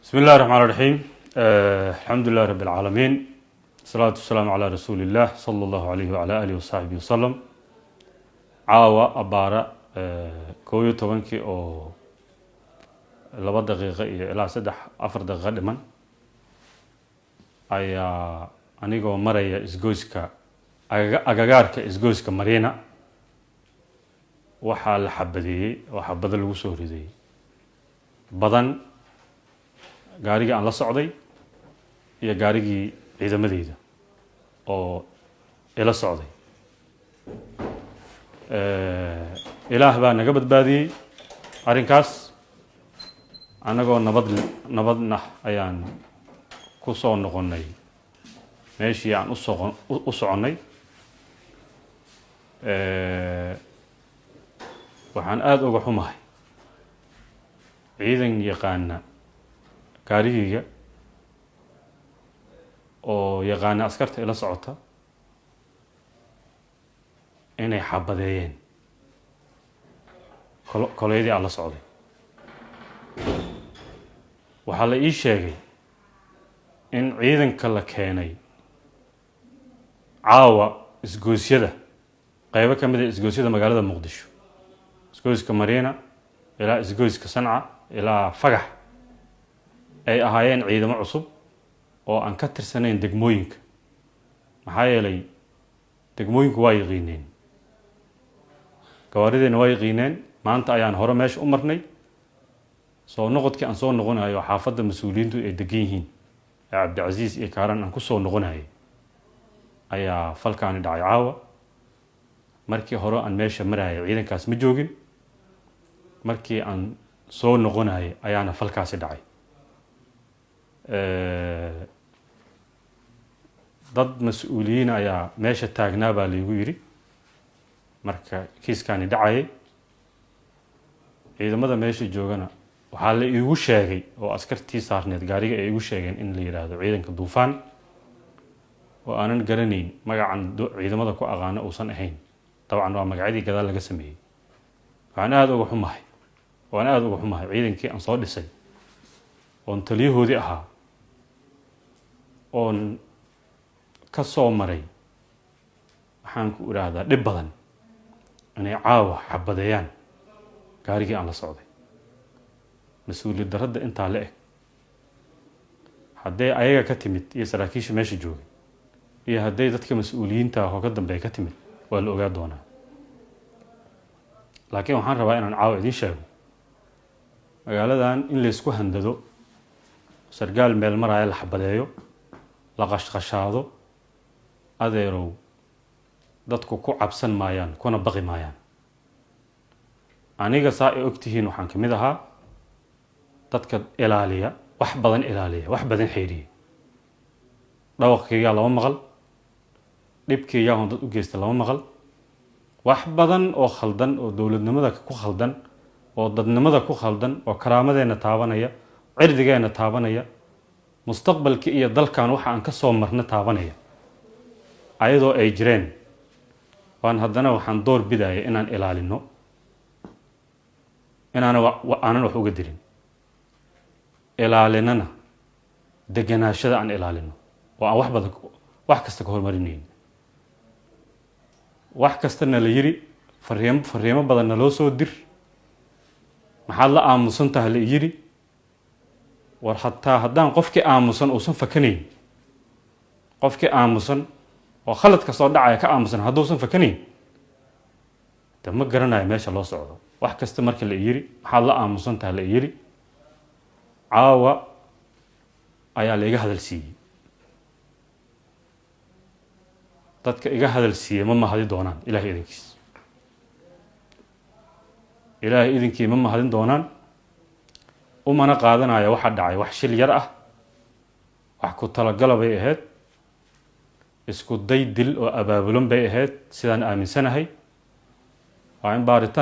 بسم الله الرحمن الرحيم. الحمد لله رب العالمين. الصلاة والسلام على رسول الله صلى الله عليه وعلى آله وصحبه وسلم. عاوة أبارة كويو طبنكي أو لبا دقيقة إلى أفر دقيقة دمان أيا أنيقو مريا إسجوزكا أغاغاركا إسجوزكا مرينا waxaa la xabadiyey waxa badal lagu soo riday badan gaarigii aan la socday iyo gaarigii ciidamadeyda oo ila socday ilaah baa naga badbaadiyey arrinkaas anagoo nabadna ayaan ku soo noqonay meeshii aan u soconay waxaan aada uga xumahay ciidan yaqaana gaarigayga oo yaqaana askarta ila socota inay xabadeeyeen koleydii aan la socday waxaa la ii sheegay in ciidanka la keenay caawa isgoosyada qaybo ka mid ah isgoosyada magaalada muqdisho isgoyska mariina ilaa isgoyska sanca ilaa fagax ay ahaayeen ciidamo cusub oo aan ka tirsanayn degmooyinka maxaa yeelay degmooyinku waa yaqiineen gawaarideena waa yaqiineen maanta ayaan hore meesha u marnay soo noqodkii aan soo noqonayo xaafadda mas-uuliyiintu ay degan yihiin ee cabdicasiis iyo kaaran aan ku soo noqonayay ayaa falkaani dhacay caawa markii hore aan meesha marayay ciidankaas ma joogin markii aan soo noqonayay ayaana falkaasi dhacay dad mas-uuliyiin ayaa meesha taagnaa baa laygu yidhi marka kiiskaani dhacayay ciidamada meesha joogana waxaa la iigu sheegay oo askartii saarneed gaariga ay igu sheegeen in la yidhaahdo ciidanka duufaan oo aanan garanayn magacan ciidamada ku aqaana uusan ahayn dabcan waa magacyadii gadaal laga sameeyey waxaan aada uga xumahay ciidankii aan soo dhisay oon taliyahoodii ahaa oon ka soo maray waxaan ku idhaahdaa dhib badan inay caawa xabadeeyaan gaarigii aan la socday mas-uuliyad darradda intaa la eg hadday ayaga ka timid iyo saraakiisha meesha joogay iyo hadday dadka mas-uuliyiinta oo ka dambeeya ka timid waa la ogaa doonaa laakiin waxaan rabaa inaan caawa idiin sheego magaaladan in laysku handado sargaal meel maraya la xabadeeyo la qashqashaado adeerow dadku ku cabsan maayaan kuna baqi maayaan aniga saa ay ogtihiin waxaan ka mid ahaa dadka ilaaliya wax badan xeeriya dhawaqkaygaa lama maqal dhibkaygaa hoon dad u geysta lama maqal wax badan oo khaldan oo dowladnimada ku khaldan oo dadnimada ku khaldan oo karaamadeenna taabanaya cirdigeenna taabanaya mustaqbalka iyo dalkan waxa aan ka soo marna taabanaya ayadoo ay jireen waan haddana waxaan door bidaya inaan ilaalino aanan wax uga dirin ilaalinana deganaashada aan ilaalino oo aan wax kasta ka hormarinayn wax kastana la yiri fariimo badan naloo soo dir maxaad la aamusan tahay la yiri war hataa haddaan qofkii aamusan uusan fakanayn qofkii aamusan oo khaladka soo dhacaya ka aamusan hadduusan fakanayn de ma garanayo meesha loo socdo wax kasta marka la yiri maxaad la aamusan tahay la yiri caawa ayaa la iga hadal siiyey dadka iga hadal siiyey ma mahadin doonaan ilaahay idinkiis ilaahay idinkii ma mahadin doonaan umana qaadanaya waxa dhacay wax shil yar ah wax ku talagala bay ahayd isku day dil oo abaabulan bay ahayd sidaan aaminsanahay waa in baaritaan